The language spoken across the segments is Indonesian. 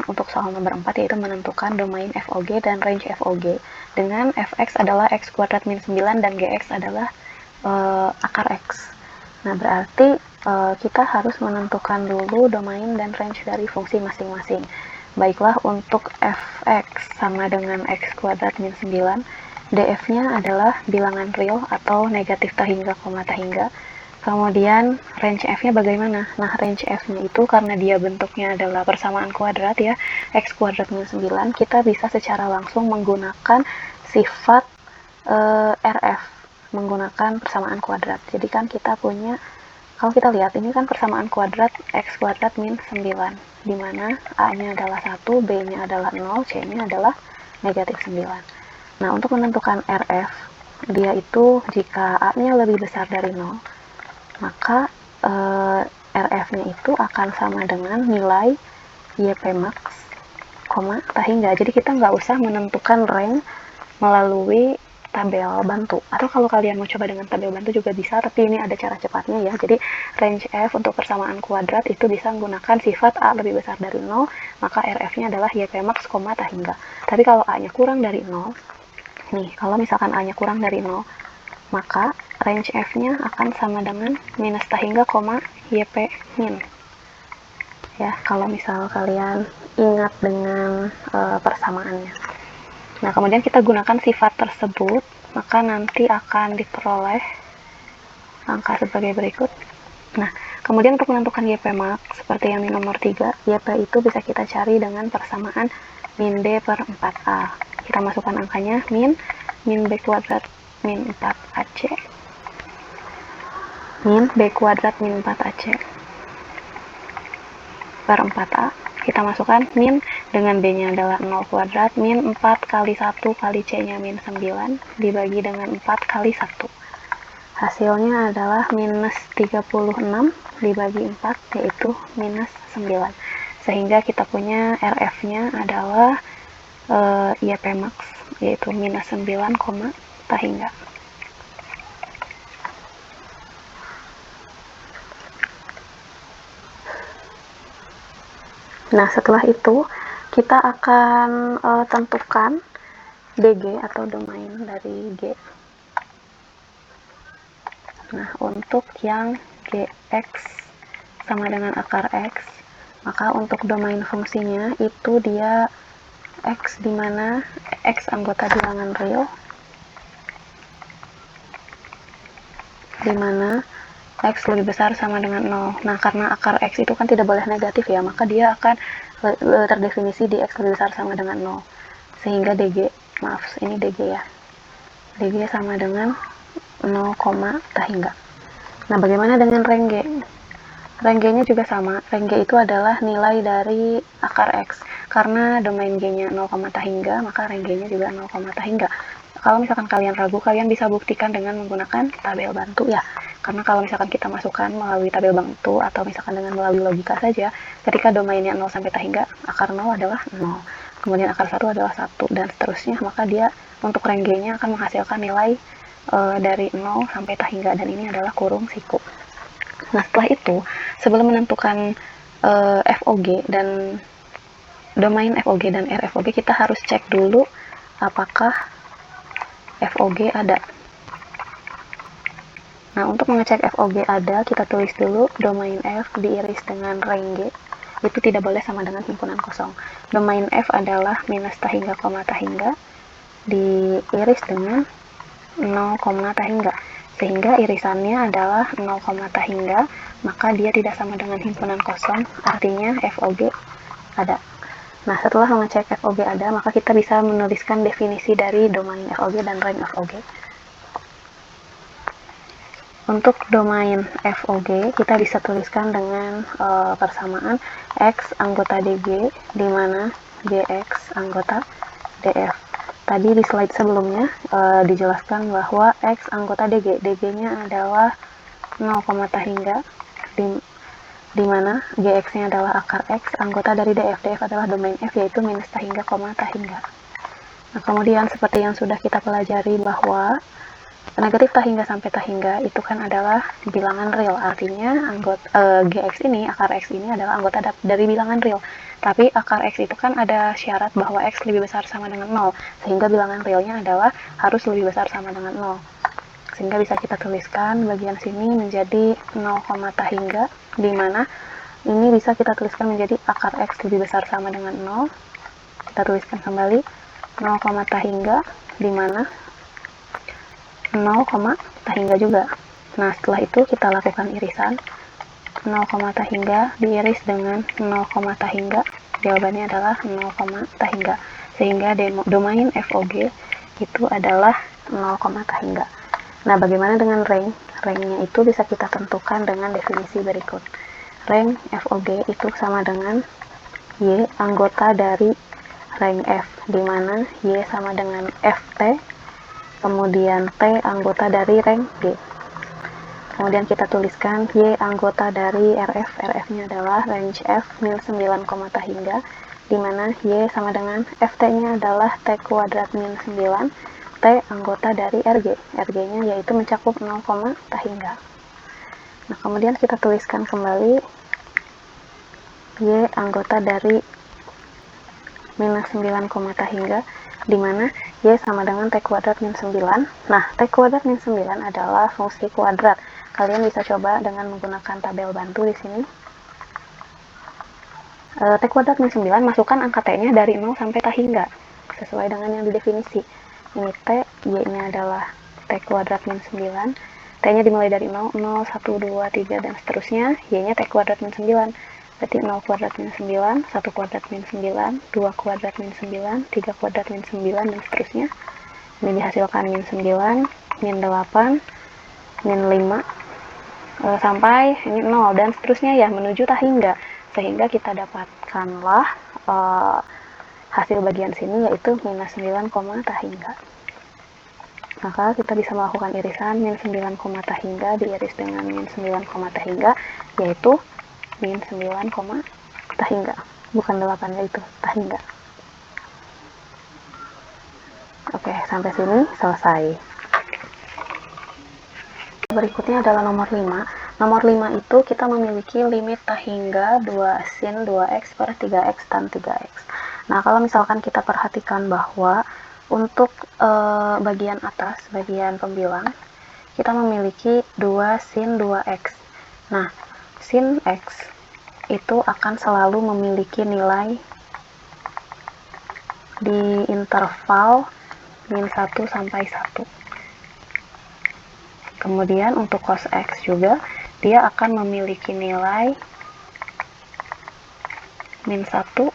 untuk soal nomor 4 yaitu menentukan domain FOG dan range FOG dengan fx adalah x kuadrat min 9 dan gx adalah akar x. Nah, berarti kita harus menentukan dulu domain dan range dari fungsi masing-masing. Baiklah, untuk fx sama dengan x kuadrat min 9, df-nya adalah bilangan real atau negatif tahingga, koma tahingga. Kemudian range f-nya bagaimana? Nah, range f-nya itu karena dia bentuknya adalah persamaan kuadrat ya, x kuadrat min 9, kita bisa secara langsung menggunakan sifat rf, menggunakan persamaan kuadrat. Jadi kan kita punya, kalau kita lihat ini kan persamaan kuadrat x kuadrat min 9, di mana a-nya adalah 1, b-nya adalah 0, c-nya adalah negatif 9. Nah, untuk menentukan rf, dia itu jika a-nya lebih besar dari 0, maka RF-nya itu akan sama dengan nilai YP max, tahingga. Jadi kita nggak usah menentukan rank melalui tabel bantu. Atau kalau kalian mau coba dengan tabel bantu juga bisa, tapi ini ada cara cepatnya ya. Jadi range F untuk persamaan kuadrat itu bisa menggunakan sifat A lebih besar dari 0, maka RF-nya adalah YP max, tahingga. Tapi kalau A-nya kurang dari 0, nih, kalau misalkan A-nya kurang dari 0, maka range F-nya akan sama dengan minus tahingga, YP min. Ya, kalau misal kalian ingat dengan persamaannya. Nah, kemudian kita gunakan sifat tersebut, maka nanti akan diperoleh angka sebagai berikut. Nah, kemudian untuk menentukan YP max, seperti yang di nomor 3, YP itu bisa kita cari dengan persamaan min B per 4A. Kita masukkan angkanya min B kuadrat min 4AC min B kuadrat min 4AC per 4A. Kita masukkan min dengan B-nya adalah 0 kuadrat min 4 kali 1 kali C-nya min 9 dibagi dengan 4 kali 1. Hasilnya adalah minus 36 dibagi 4, yaitu minus 9. Sehingga kita punya RF-nya adalah YP max, yaitu minus 9, tahingga. Nah, setelah itu kita akan tentukan DG atau domain dari G. Nah, untuk yang Gx sama dengan akar X, maka untuk domain fungsinya itu dia X, dimana X anggota bilangan real, dimana X lebih besar sama dengan 0. Nah, karena akar X itu kan tidak boleh negatif ya, maka dia akan terdefinisi di X lebih besar sama dengan 0. Sehingga DG, maaf, ini DG ya. DG sama dengan 0, tahingga. Nah, bagaimana dengan range G? Range G-nya juga sama. Range G itu adalah nilai dari akar X. Karena domain G-nya 0, tahingga, maka range G-nya juga 0, tahingga. Kalau misalkan kalian ragu, kalian bisa buktikan dengan menggunakan tabel bantu ya. Karena kalau misalkan kita masukkan melalui tabel bantu atau misalkan dengan melalui logika saja, ketika domainnya 0 sampai tahingga, akar 0 adalah 0. Kemudian akar 1 adalah 1 dan seterusnya, maka dia untuk range G-nya akan menghasilkan nilai dari 0 sampai tahingga, dan ini adalah kurung siku. Nah, setelah itu, sebelum menentukan FOG dan domain FOG dan RFOG, kita harus cek dulu apakah FOG ada. Nah, untuk mengecek FOG ada, kita tulis dulu domain F diiris dengan range G. Itu tidak boleh sama dengan himpunan kosong. Domain F adalah minus tahingga, tahingga diiris dengan 0, tahingga. Sehingga irisannya adalah 0, tahingga, maka dia tidak sama dengan himpunan kosong, artinya FOG ada. Nah, setelah mengecek FOG ada, maka kita bisa menuliskan definisi dari domain FOG dan range FOG. Untuk domain FOG, kita bisa tuliskan dengan persamaan X anggota DG, di mana GX anggota DF. Tadi di slide sebelumnya dijelaskan bahwa X anggota DG, DG-nya adalah 0, tahingga, di mana GX-nya adalah akar X, anggota dari DF. DF adalah domain F, yaitu minus tahingga, tahingga. Nah, kemudian seperti yang sudah kita pelajari bahwa negatif tahingga sampai tahingga itu kan adalah bilangan real, artinya anggota GX ini, akar X ini adalah anggota dari bilangan real. Tapi akar X itu kan ada syarat bahwa X lebih besar sama dengan 0, sehingga bilangan realnya adalah harus lebih besar sama dengan 0. Sehingga bisa kita tuliskan bagian sini menjadi 0, hingga, di mana ini bisa kita tuliskan menjadi akar X lebih besar sama dengan 0. Kita tuliskan kembali 0, hingga, di mana 0, hingga juga. Nah, setelah itu kita lakukan irisan 0, hingga diiris dengan 0, hingga. Jawabannya adalah 0, hingga. Sehingga domain FOG itu adalah 0, hingga. Nah, bagaimana dengan range? Range-nya itu bisa kita tentukan dengan definisi berikut. Range FOG itu sama dengan Y anggota dari range F, di mana Y sama dengan FT, kemudian T anggota dari range G. Kemudian kita tuliskan Y anggota dari RF, RF-nya adalah range F min 9, hingga, di mana Y sama dengan FT-nya adalah T kuadrat min 9, T anggota dari RG, RG-nya yaitu mencakup 0, hingga. Nah, kemudian kita tuliskan kembali Y anggota dari minus 9, hingga, di mana Y sama dengan T kuadrat min 9. Nah, T kuadrat min 9 adalah fungsi kuadrat. Kalian bisa coba dengan menggunakan tabel bantu di sini. T kuadrat min 9, masukkan angka T-nya dari 0 sampai T hingga, sesuai dengan yang didefinisi. Ini T, Y-nya adalah T kuadrat min 9, T-nya dimulai dari 0, 0, 1, 2, 3, dan seterusnya, Y-nya T kuadrat min 9, berarti 0 kuadrat min 9, 1 kuadrat min 9, 2 kuadrat min 9, 3 kuadrat min 9, dan seterusnya. Ini dihasilkan min 9, min 8, min 5, sampai ini 0, dan seterusnya ya, menuju tak hingga, sehingga kita dapatkanlah hasil bagian sini yaitu minus 9, tak hingga. Maka kita bisa melakukan irisan min 9, tak hingga diiris dengan min 9, tak hingga, yaitu min 9, tak hingga, bukan 8, yaitu tak hingga. Oke, sampai sini selesai. Berikutnya adalah nomor 5. Nomor 5 itu kita memiliki limit tak hingga 2 sin 2x per 3x tan 3x. Nah, kalau misalkan kita perhatikan bahwa untuk bagian atas, bagian pembilang, kita memiliki 2 sin 2x. Nah, sin x itu akan selalu memiliki nilai di interval min 1 sampai 1. Kemudian untuk cos x juga, dia akan memiliki nilai min 1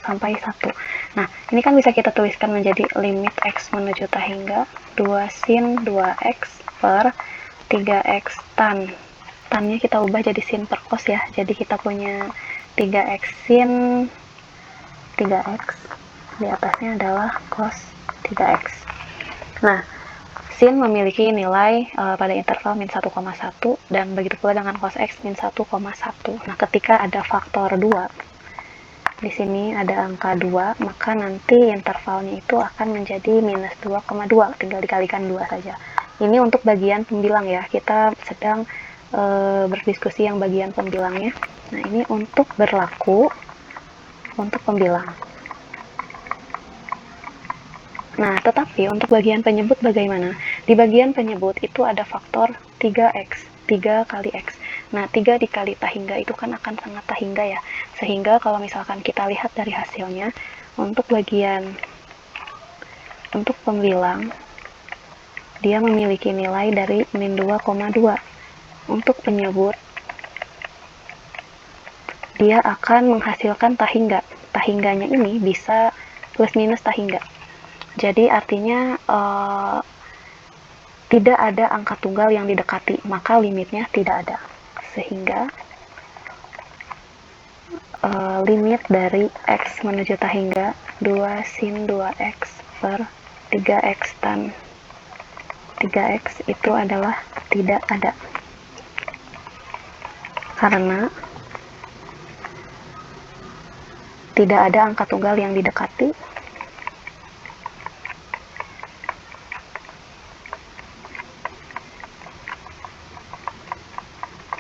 sampai 1. Nah, ini kan bisa kita tuliskan menjadi limit x menuju tak hingga 2 sin 2x per 3x tan. Tannya kita ubah jadi sin per cos ya. Jadi kita punya 3x sin 3x, di atasnya adalah cos 3x. Nah, sin memiliki nilai pada interval min 1,1, dan begitu pula dengan cos x min 1,1. Nah, ketika ada faktor 2, di sini ada angka 2, maka nanti intervalnya itu akan menjadi minus 2,2, tinggal dikalikan 2 saja. Ini untuk bagian pembilang ya, kita sedang berdiskusi yang bagian pembilangnya. Nah, ini untuk berlaku untuk pembilang. Nah, tetapi untuk bagian penyebut bagaimana? Di bagian penyebut itu ada faktor 3x, 3 kali x. Nah, 3 dikali tak hingga itu kan akan sangat tak hingga ya. Sehingga kalau misalkan kita lihat dari hasilnya, untuk bagian untuk pembilang, dia memiliki nilai dari min 2,2. Untuk penyebut, dia akan menghasilkan tak hingga. Tak hingganya ini bisa plus minus tak hingga. Jadi artinya tidak ada angka tunggal yang didekati, maka limitnya tidak ada. Sehingga limit dari x menuju tak hingga 2 sin 2x per 3x tan 3x itu adalah tidak ada. Karena tidak ada angka tunggal yang didekati,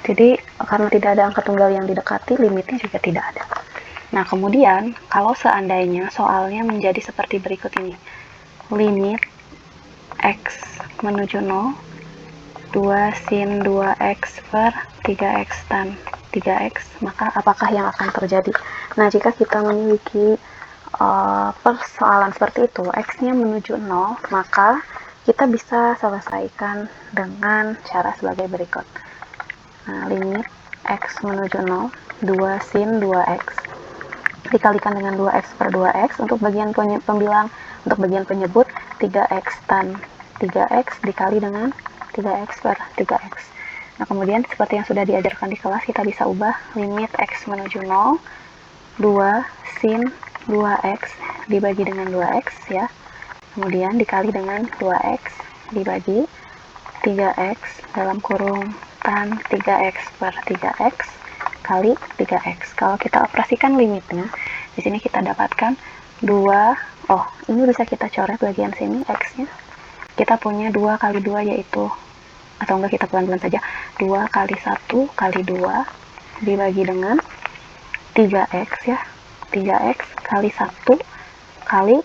jadi karena tidak ada angka tunggal yang didekati, limitnya juga tidak ada. Nah, kemudian kalau seandainya soalnya menjadi seperti berikut ini. Limit X menuju 0, 2 sin 2X per 3X tan 3X, maka apakah yang akan terjadi? Nah, jika kita memiliki persoalan seperti itu, X-nya menuju 0, maka kita bisa selesaikan dengan cara sebagai berikut. Nah, limit X menuju 0, 2 sin 2X dikalikan dengan 2x per 2x untuk bagian pembilang, untuk bagian penyebut 3x tan 3x dikali dengan 3x per 3x. Nah, kemudian seperti yang sudah diajarkan di kelas, kita bisa ubah limit x menuju 0, 2 sin 2x dibagi dengan 2x ya, kemudian dikali dengan 2x dibagi 3x dalam kurung tan 3x per 3x kali 3x. Kalau kita operasikan limitnya, di sini kita dapatkan 2, ini bisa kita coret bagian sini x-nya. Kita punya 2 kali 2 yaitu, atau enggak kita pelan-pelan saja, 2 kali 1 kali 2 dibagi dengan 3x ya. 3x kali 1 kali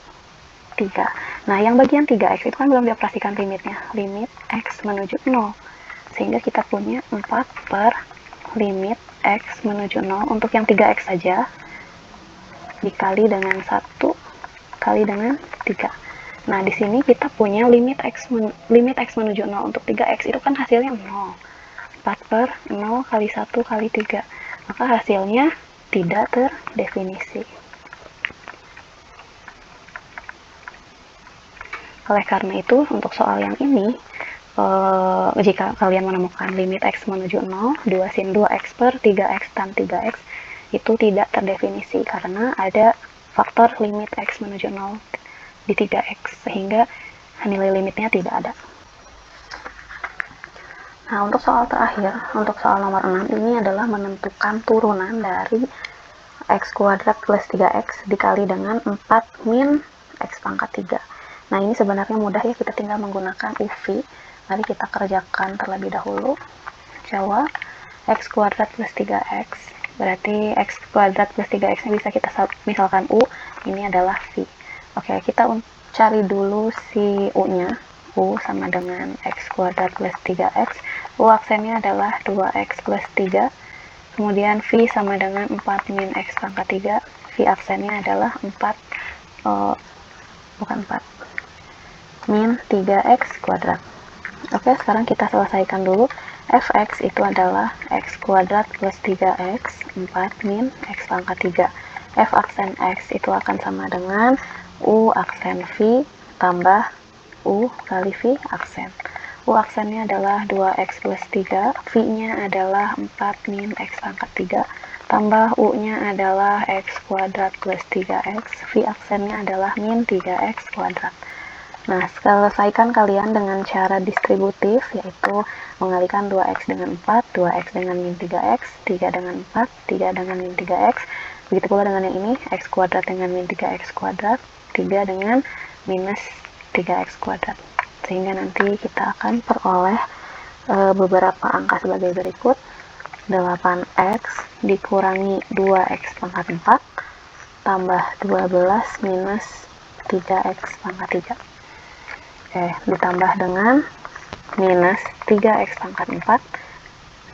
3. Nah, yang bagian 3x itu kan belum dioperasikan limitnya. Limit x menuju 0. Sehingga kita punya 4 per limit x menuju 0 untuk yang 3x saja dikali dengan 1 kali dengan 3. Nah, di sini kita punya limit x menuju 0 untuk 3x itu kan hasilnya 0. 4 per 0 kali 1 kali 3. Maka hasilnya tidak terdefinisi. Oleh karena itu, untuk soal yang ini, jika kalian menemukan limit x menuju 0, 2 sin 2x per 3x tan 3x, itu tidak terdefinisi karena ada faktor limit x menuju 0 di 3x, sehingga nilai limitnya tidak ada. Nah, untuk soal terakhir, untuk soal nomor 6, ini adalah menentukan turunan dari x kuadrat plus 3x dikali dengan 4 min x pangkat 3. Nah, ini sebenarnya mudah ya, kita tinggal menggunakan UV. Mari kita kerjakan terlebih dahulu. Jawab x kuadrat plus 3x, berarti x kuadrat plus 3x nya bisa kita misalkan U, ini adalah V. Oke, kita cari dulu si U nya. U sama dengan x kuadrat plus 3x, U aksennya adalah 2x plus 3, kemudian V sama dengan 4 min x pangkat 3, V aksennya adalah 4 min 3x kuadrat. Oke, sekarang kita selesaikan dulu. Fx itu adalah x kuadrat plus 3x 4 min x pangkat 3. F aksen x itu akan sama dengan U aksen V tambah U kali V aksen. U aksennya adalah 2x plus 3, V-nya adalah 4 min x pangkat 3, tambah U-nya adalah x kuadrat plus 3x, V aksennya adalah min 3x kuadrat. Nah, selesaikan kalian dengan cara distributif, yaitu mengalikan 2x dengan 4, 2x dengan min 3x, 3 dengan 4, 3 dengan min 3x. Begitu pula dengan yang ini, x kuadrat dengan min 3x kuadrat, 3 dengan minus 3x kuadrat. Sehingga nanti kita akan peroleh beberapa angka sebagai berikut. 8x dikurangi 2x pangkat 4, tambah 12 minus 3x pangkat 3. Ditambah dengan minus 3x pangkat 4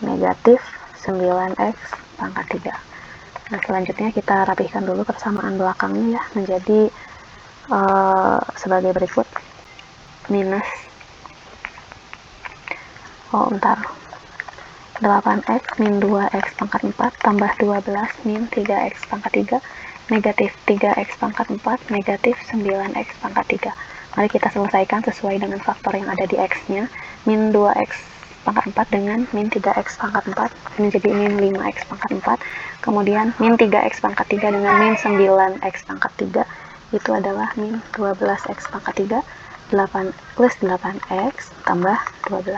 negatif 9x pangkat 3. Nah, selanjutnya kita rapihkan dulu persamaan belakangnya ya, menjadi sebagai berikut. Minus 8x min 2x pangkat 4 tambah 12 min 3x pangkat 3 negatif 3x pangkat 4 negatif 9x pangkat 3. Mari kita selesaikan sesuai dengan faktor yang ada di x-nya. Min 2x pangkat 4 dengan min 3x pangkat 4. Ini jadi min 5x pangkat 4. Kemudian min 3x pangkat 3 dengan min 9x pangkat 3. Itu adalah min 12x pangkat 3. 8 plus 8x tambah 12.